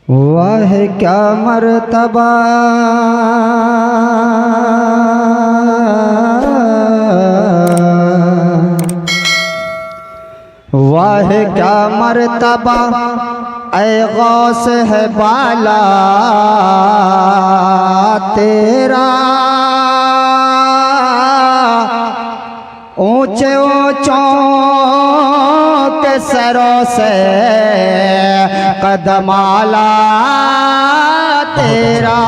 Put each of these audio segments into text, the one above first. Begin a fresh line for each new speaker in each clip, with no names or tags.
واہ کیا مرتبہ واہ کیا مرتبہ اے غوث ہے بالا تیرا اونچے اونچوں کے سروں سے قدم آلا تیرا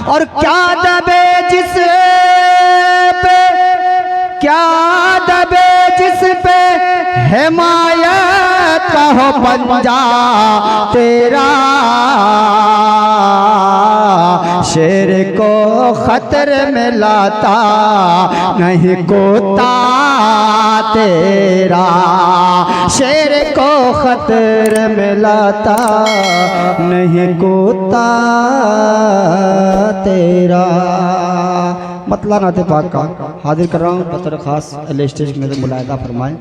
اور کیا دبے جس پہ کیا دبے جس پہ حمایت کا ہو پنجا تیرا شیر کو خطر میں لاتا نہیں کوتا تیرا شیر کو خطر میں لاتا نہیں کوتا تیرا مطلع نعت پاک کا حاضر کر رہا ہوں بطور خاص اہل اسٹیج میں ملاحظہ فرمائیں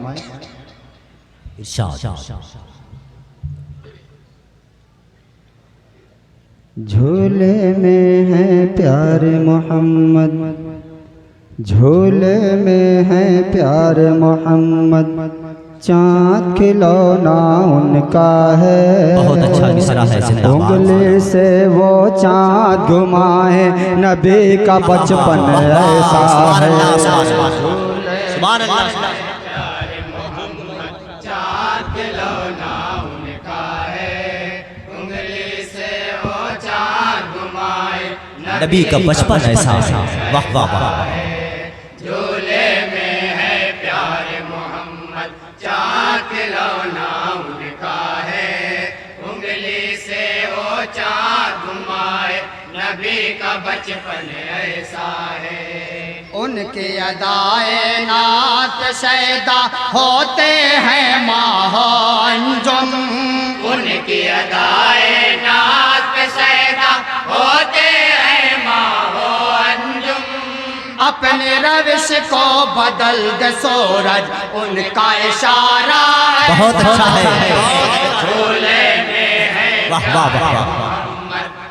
جھولے میں ہے پیار محمد جھولے میں ہے پیار محمد چاند کھلونا ان کا ہے
بہت اچھا مصرع ہے زندہ باد
انگلی سے وہ چاند گھمائے نبی کا بچپن ایسا ہے
سبحان اللہ نبی کا بچپن ایسا ہے واہ واہ واہ
جھولے میں ہے پیار محمد چاند کھلونا ان کا ہے انگلی سے وہ چاند گھمائے نبی کا بچپن ایسا ہے
ان کی ادائے نعت شیدا ہوتے ہیں ماہ انجم
ان کی ادائے نعت شیدا ہوتے ہیں ماہ انجم
اپنے روش کو بدل دے سورج ان کا اشارہ
بہت اچھا ہے
جھولے میں ہے
واہ واہ واہ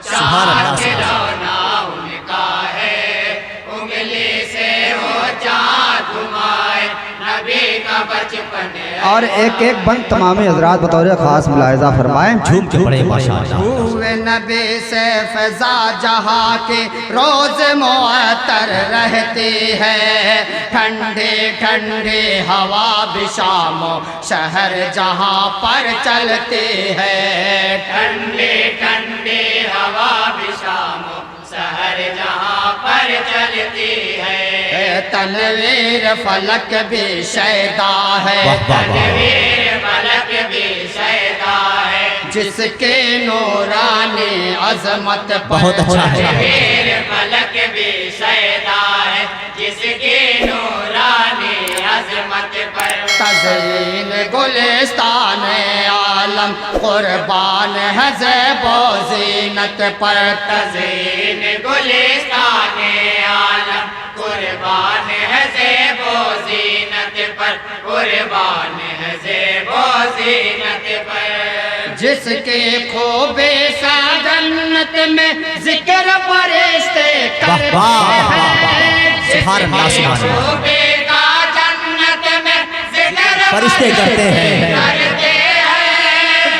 سبحان اللہ
کھلونا ان کا ہے انگلی سے وہ چاند گھمائے نبی کا بچپن
اور ایک ایک بند تمام حضرات بطور خاص ملاحظہ فرمائیں
جھوم کے پڑے ماشاءاللہ
ہوئے نبی سے فضا جہاں کی روز معطر رہتی ہے ٹھنڈی ٹھنڈی ہوا بھی شام و شہر جہاں پر چلتی ہے
ٹھنڈی ٹھنڈی ہوا بھی شام و سحر جہاں پر چلتی ہے
تنویر فلک بھی شیدا ہے
تنویر فلک بھی شیدا ہے
جس کے نورانی عظمت
بہت اچھا ہے
تنویر فلک بھی شیدا ہے جس کی نورانی عظمت پر
تزئین گلستان عالم قربان ہے زیب و زینت پر
تزئین گلستان عالم قربان ہے زیب و زینت پر قربان ہے زیب و زینت پر
جس کے خوبے سا جنت میں ذکر فرشتے کرتے ہیں
سبحان اللہ سبحان اللہ
خوبے کا جنت میں ذکر
فرشتے کرتے ہیں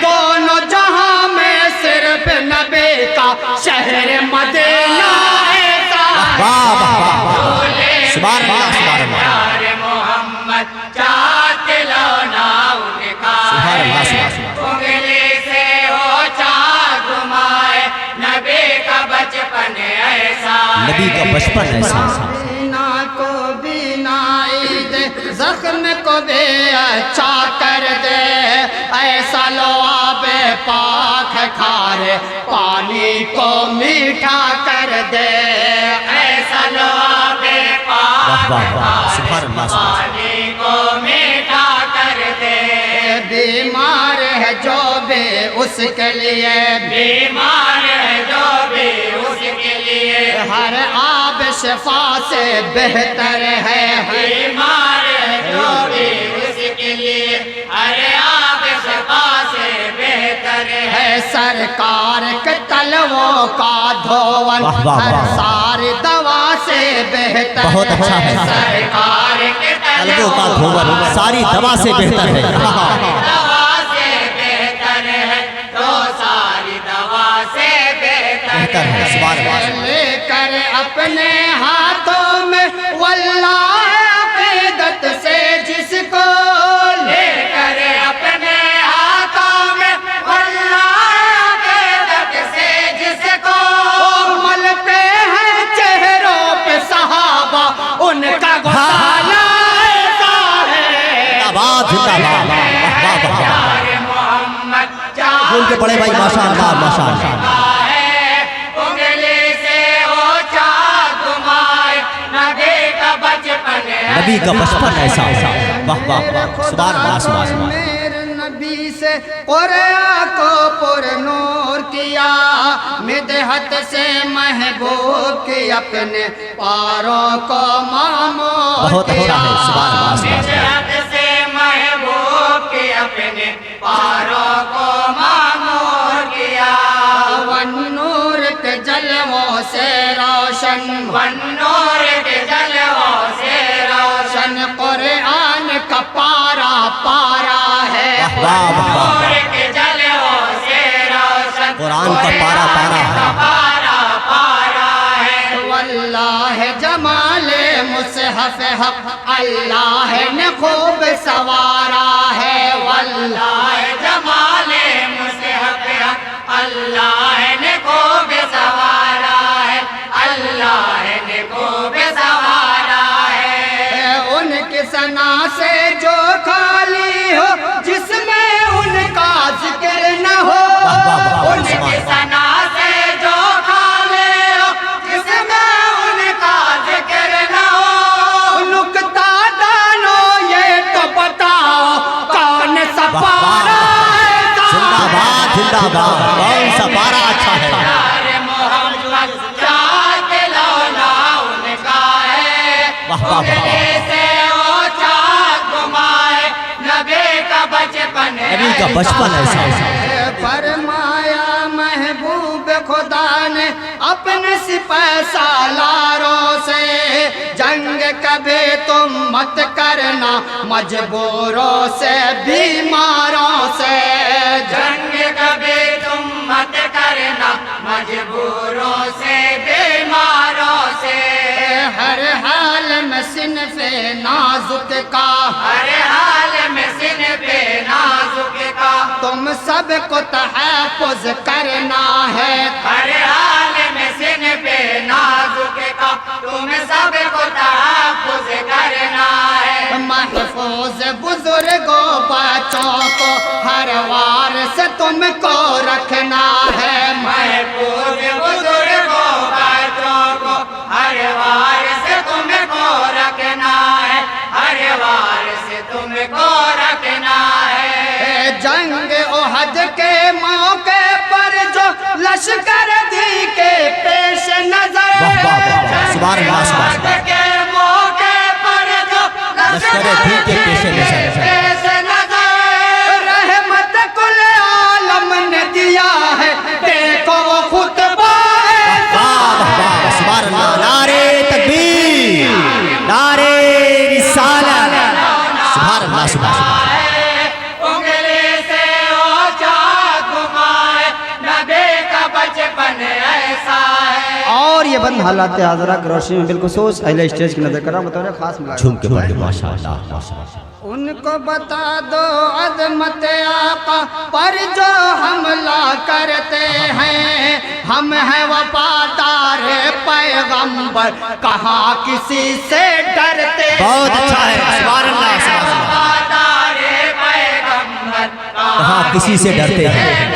دونوں جہاں میں صرف نبی کا شہر مدینہ
واہ واہ واہ سبحان اللہ سبحان اللہ
پیار محمد چاند کھلونا ان کا
سبحان اللہ
ہے
سبحان اللہ
انگلی سے وہ چاند گھمائے نبی کا بچپن ایسا
نبی کا بچپن ایسا
بینا کو بینائی دے زخم کو بھی اچھا کر دے ایسا لعاب پاک کھارے پانی کو میٹھا کر دے
ایسا لعاب پاک
واہ واہ سبحان اللہ سبحان اللہ
پانی کو میٹھا کر دے
بیمار ہے جو بھی اس کے لیے
بیمار ہے جو بھی اس کے لیے
ہر آب شفا سے بہتر ہے
بیمار ہے جو بھی اس کے لیے ہر آب شفا سے بہتر سرکار کے تلووں کا دھون
واہ واہ
ہر
واہ۔
ساری دوا سے بہتر
بہت اچھا ہے۔
سرکار کے
قلبوں کا دھون ساری دوا سے بہتر ہے۔
دوا سے بہتر ہے تو ساری دوا سے
بہتر ہے، سبحان اللہ۔
لے کر اپنے ہاتھوں میں واللہ عقیدت سے جس کو لے کر اپنے ہاتھوں میں واللہ عقیدت سے جس کو ملتے ہیں چہروں پہ صحابہ ان کا غسالہ ایسا ہے
زندہ باد، زندہ باد، واہ واہ واہ۔
پیارے محمد
بول کے پڑھے بھائی، ماشاء اللہ ماشاء اللہ۔ نبی کا بچپن ایسا واہ واہ واہ، سبحان اللہ سبحان اللہ۔
میرے نبی سے قرآن کو پر نور کیا مدحت سے محبوب کی اپنے پاروں کو معمور
بہت اچھا ہے،
کیا
سبحان اللہ سبحان اللہ۔
مدحت سے محبوب کی اپنے پاروں کو معمور کیا والنور کے جلووں سے روشن والنور کے جلووں سے روشن قرآن کا پارا پارا ہے
واہ واہ واہ۔
نور کے جلووں سے روشن
قرآن کا پارا پارا ہے۔
پارا پارا ہے واللہ جمال مصحف حق اللہ نے خوب سوارا ہے واللہ جمال مصحف حق اللہ نے خوب سوارا ہے اللہ نے خوب سوارا ہے ان کی ثنا سے جو خالی ہو جس میں ان کا ذکر نہ ہو
واہ واہ واہ،
ان کی ثنا سے جو خالی ہو جس میں ان کا ذکر نہ ہو نکتہ دانو یہ تو بتاؤ کون سا پارا
زندہ باد، زندہ باد، کون سا پارا اچھا ہے؟
پیارے محمد چاہت لولا ان کا ہے
واہ واہ واہ۔
انگلی سے وہ چاہت گھمائے نبی کا بچپن
نبی کا بچپن ایسا
فرمایا محبوب خدا نے اپنے سپہ سالاروں سے جنگ کبھی تم مت کرنا مجبوروں سے بیماروں سے جنگ کبھی تم مت کرنا مجبوروں سے بیماروں سے ہر حال میں صنف نازک کا ہر حال میں صنف نازک کا تم سب کو تحفظ کرنا ہے ہر حال میں صنف نازک کا تم سب کو تحفظ کرنا ہے محفوظ بزرگوں بچوں کو ہر وار سے تم کو رکھنا ہے محفوظ بزرگوں بچوں کو ہر وار سے تم کو رکھنا ہے ہر وار سے تم کو رکھنا ہے جنگ احد کے موقع پر جو لشکر دی کے پیش نظر
واہ واہ واہ، سبحان اللہ سبحان اللہ۔
جنگ کے موقع پر جو
لشکر دی کے پیش نظر
رحمت کل عالم نے دیا ہے دیکھو وہ خطبہ
واہ واہ واہ، سبحان اللہ۔ نعرے تکبیر، نعرے رسالت، سبحان اللہ سبحان اللہ۔
انگلی سے وہ چاہت گھمائے نبی کا بچپن ایسا ہے
اور یہ بند حالات حاضرہ کی روشنی میں بالخصوص اہل اسٹیج کی نظر کرام بطور خاص ملاحظہ
جھوم کے پڑھ کے ماشاء اللہ ماشاء اللہ۔
ان کو بتا دو عظمت آقا پر جو حملہ کرتے ہیں ہم ہیں وفادار پیغمبر کہاں کسی سے ڈرتے
بہت اچھا ہے، سبحان اللہ سبحان اللہ۔
وفادار پیغمبر
کہاں کسی سے ڈرتے ہیں؟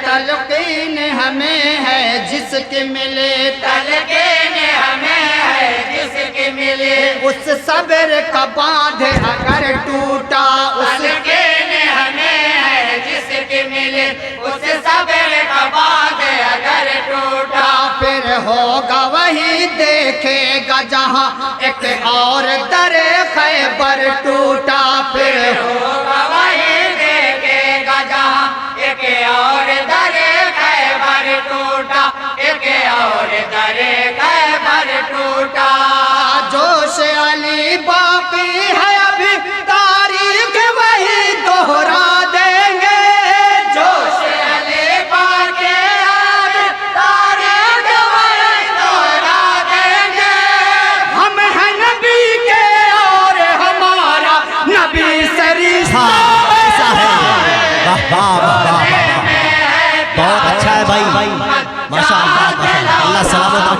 تلقین ہمیں ہے جس کی ملے تلقین ہمیں ہے جس کی ملے اس صبر کا باندھ اگر ٹوٹا اس تلقین ہمیں ہے جس کی ملے اس صبر کا باندھ اگر ٹوٹا پھر ہوگا وہی دیکھے گا جہاں ایک اور در خیبر ٹوٹا پھر ہوگا وہی دیکھے گا جہاں ایک اور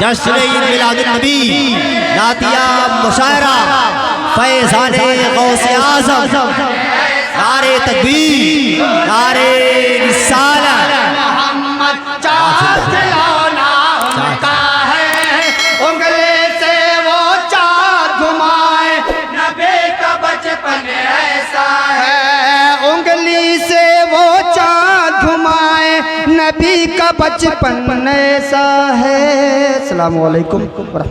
جشن عید میلاد النبی، نعتیہ مشاعرہ فیضان غوث اعظم، نعرے تکبیر، نعرے رسالت،
محمد چاند کھلونا ان کا ہے، انگلی سے وہ چاند گھمائے، نبی کا بچپن ایسا ہے، انگلی سے وہ چاند گھمائے، نبی کا بچپن ایسا ہے۔ السلام علیکم ورحمۃ اللہ۔